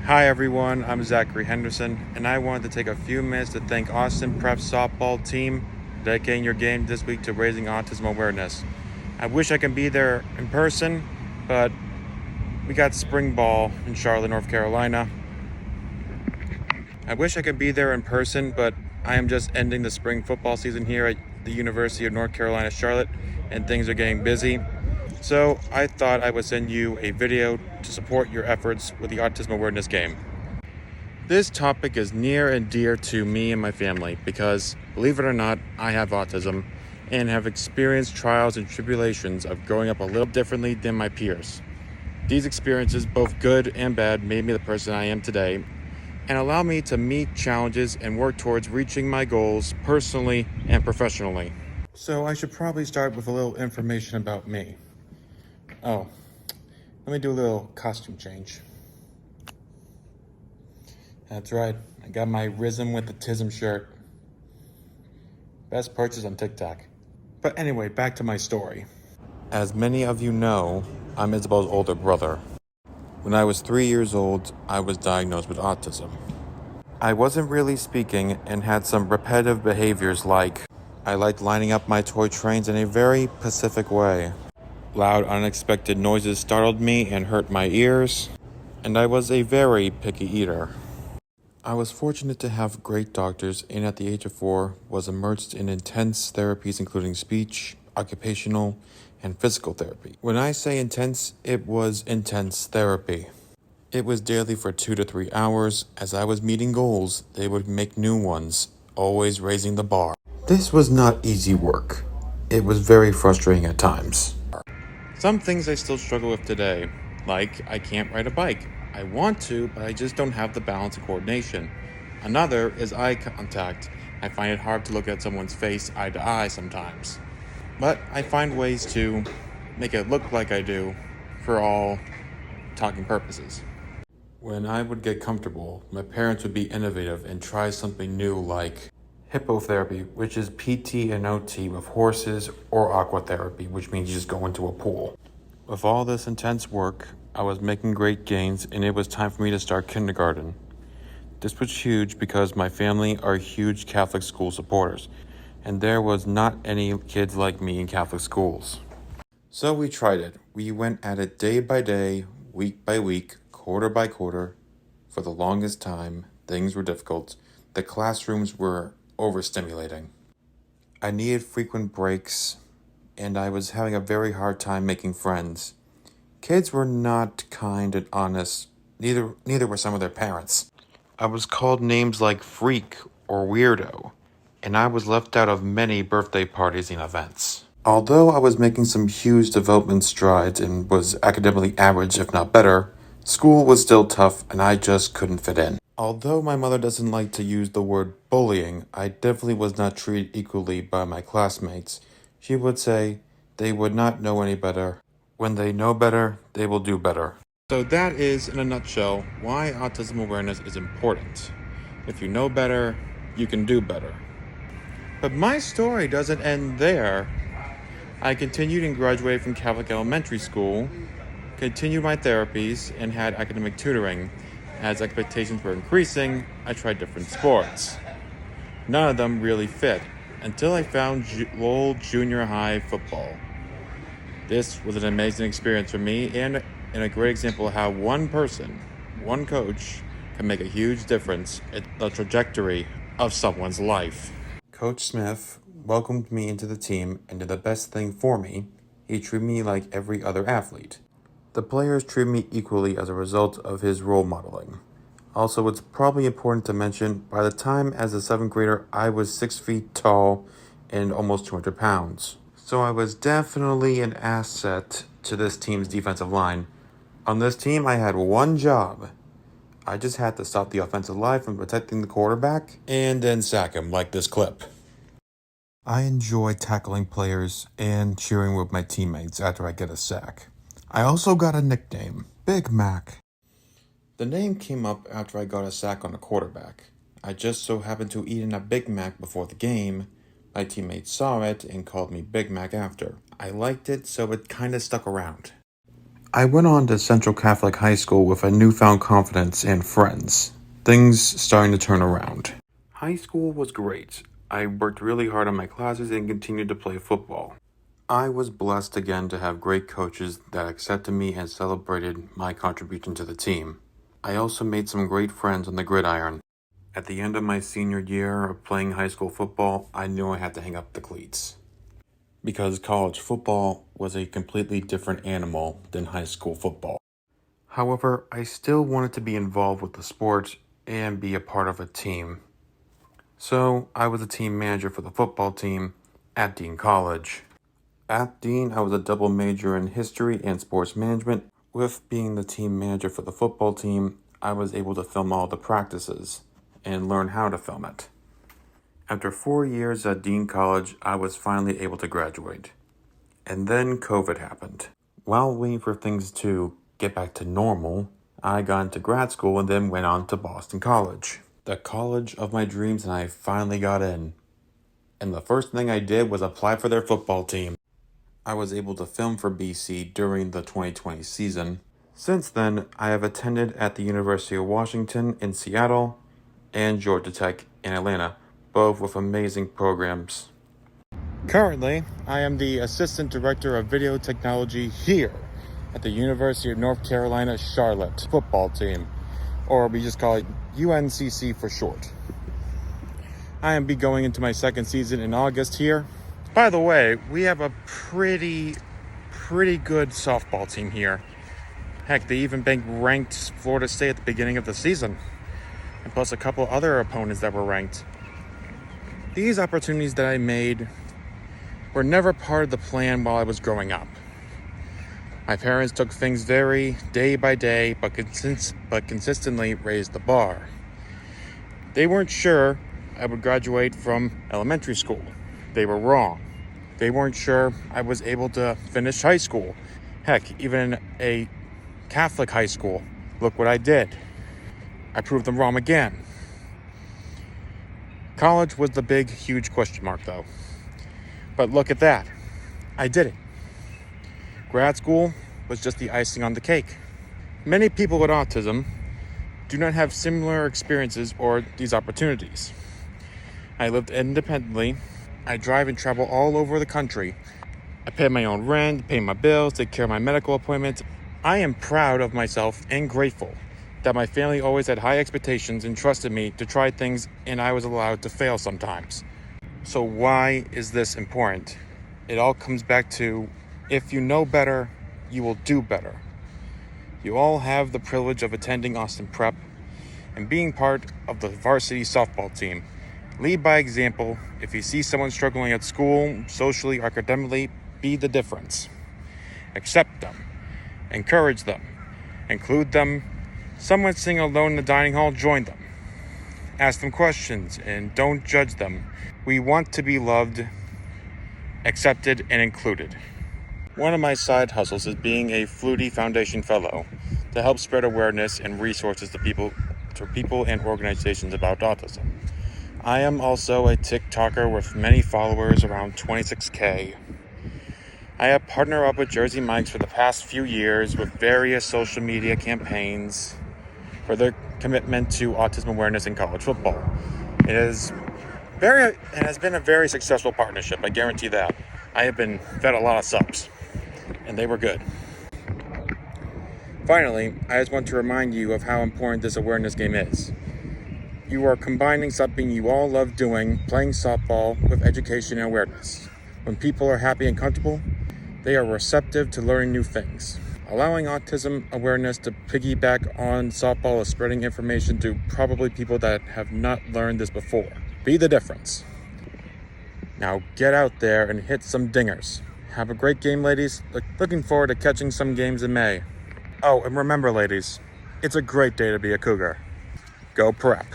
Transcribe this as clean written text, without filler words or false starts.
Hi everyone, I'm Zachary Henderson, and I wanted to take a few minutes to thank Austin Prep softball team for dedicating your game this week to raising autism awareness. I wish I could be there in person, but we got spring ball in Charlotte, North Carolina. I wish I could be there in person, but I am just ending the spring football season here at the University of North Carolina, Charlotte, and things are getting busy. So I thought I would send you a video to support your efforts with the autism awareness game. This topic is near and dear to me and my family because, believe it or not, I have autism and have experienced trials and tribulations of growing up a little differently than my peers. These experiences, both good and bad, made me the person I am today and allow me to meet challenges and work towards reaching my goals personally and professionally. So I should probably start with a little information about me. Oh, let me do a little costume change. That's right, I got my Rhythm with the Tism shirt. Best purchase on TikTok. But anyway, back to my story. As many of you know, I'm Isabel's older brother. When I was 3 years old, I was diagnosed with autism. I wasn't really speaking and had some repetitive behaviors like I liked lining up my toy trains in a very specific way. Loud, unexpected noises startled me and hurt my ears, and I was a very picky eater. I was fortunate to have great doctors and at the age of 4 was immersed in intense therapies including speech, occupational, and physical therapy. When I say intense, it was intense therapy. It was daily for 2 to 3 hours. As I was meeting goals, they would make new ones, always raising the bar. This was not easy work. It was very frustrating at times. Some things I still struggle with today, like I can't ride a bike. I want to, but I just don't have the balance and coordination. Another is eye contact. I find it hard to look at someone's face eye to eye sometimes. But I find ways to make it look like I do for all talking purposes. When I would get comfortable, my parents would be innovative and try something new like hippotherapy, which is PT and OT with horses, or aqua therapy, which means you just go into a pool. With all this intense work, I was making great gains and it was time for me to start kindergarten. This was huge because my family are huge Catholic school supporters, and there was not any kids like me in Catholic schools. So we tried it. We went at it day by day, week by week, quarter by quarter. For the longest time, things were difficult. The classrooms were overstimulating. I needed frequent breaks, and I was having a very hard time making friends. Kids were not kind and honest. Neither were some of their parents. I was called names like freak or weirdo, and I was left out of many birthday parties and events. Although I was making some huge development strides and was academically average, if not better, school was still tough and I just couldn't fit in. Although my mother doesn't like to use the word bullying, I definitely was not treated equally by my classmates. She would say they would not know any better. When they know better, they will do better. So that is, in a nutshell, why autism awareness is important. If you know better, you can do better. But my story doesn't end there. I continued and graduated from Catholic Elementary School, continued my therapies, and had academic tutoring. As expectations were increasing, I tried different sports. None of them really fit, until I found Lowell Junior High football. This was an amazing experience for me and a great example of how one person, one coach, can make a huge difference in the trajectory of someone's life. Coach Smith welcomed me into the team and did the best thing for me. He treated me like every other athlete. The players treated me equally as a result of his role modeling. Also, it's probably important to mention, by the time as a 7th grader, I was 6 feet tall and almost 200 pounds. So I was definitely an asset to this team's defensive line. On this team, I had one job. I just had to stop the offensive line from protecting the quarterback and then sack him like this clip. I enjoy tackling players and cheering with my teammates after I get a sack. I also got a nickname, Big Mac. The name came up after I got a sack on a quarterback. I just so happened to eat in a Big Mac before the game. My teammates saw it and called me Big Mac after. I liked it, so it kinda stuck around. I went on to Central Catholic High School with a newfound confidence and friends. Things starting to turn around. High school was great. I worked really hard on my classes and continued to play football. I was blessed again to have great coaches that accepted me and celebrated my contribution to the team. I also made some great friends on the gridiron. At the end of my senior year of playing high school football, I knew I had to hang up the cleats. Because college football was a completely different animal than high school football. However, I still wanted to be involved with the sport and be a part of a team. So I was a team manager for the football team at Dean College. At Dean, I was a double major in history and sports management. With being the team manager for the football team, I was able to film all the practices and learn how to film it. After 4 years at Dean College, I was finally able to graduate. And then COVID happened. While waiting for things to get back to normal, I got into grad school and then went on to Boston College. The college of my dreams, and I finally got in. And the first thing I did was apply for their football team. I was able to film for BC during the 2020 season. Since then, I have attended at the University of Washington in Seattle and Georgia Tech in Atlanta, both with amazing programs. Currently, I am the Assistant Director of Video Technology here at the University of North Carolina Charlotte football team, or we just call it UNCC for short. I am going into my second season in August here. By the way, we have a pretty good softball team here. Heck, they even ranked Florida State at the beginning of the season, and plus a couple other opponents that were ranked. These opportunities that I made were never part of the plan while I was growing up. My parents took things very day by day, but consistently raised the bar. They weren't sure I would graduate from elementary school. They were wrong. They weren't sure I was able to finish high school. Heck, even in a Catholic high school, look what I did. I proved them wrong again. College was the big, huge question mark, though. But look at that. I did it. Grad school was just the icing on the cake. Many people with autism do not have similar experiences or these opportunities. I lived independently. I drive and travel all over the country. I pay my own rent, pay my bills, take care of my medical appointments. I am proud of myself and grateful that my family always had high expectations and trusted me to try things, and I was allowed to fail sometimes. So why is this important? It all comes back to, if you know better, you will do better. You all have the privilege of attending Austin Prep and being part of the varsity softball team. Lead by example. If you see someone struggling at school, socially, or academically, be the difference. Accept them. Encourage them. Include them. Someone sitting alone in the dining hall, join them. Ask them questions and don't judge them. We want to be loved, accepted, and included. One of my side hustles is being a Flutie Foundation Fellow to help spread awareness and resources to people and organizations about autism. I am also a TikToker with many followers, around 26K. I have partnered up with Jersey Mike's for the past few years with various social media campaigns for their commitment to autism awareness in college football. It has been a very successful partnership, I guarantee that. I have been fed a lot of subs, and they were good. Finally, I just want to remind you of how important this awareness game is. You are combining something you all love doing, playing softball, with education and awareness. When people are happy and comfortable, they are receptive to learning new things. Allowing autism awareness to piggyback on softball is spreading information to probably people that have not learned this before. Be the difference. Now get out there and hit some dingers. Have a great game, ladies. Looking forward to catching some games in May. Oh, and remember, ladies, it's a great day to be a Cougar. Go Prep.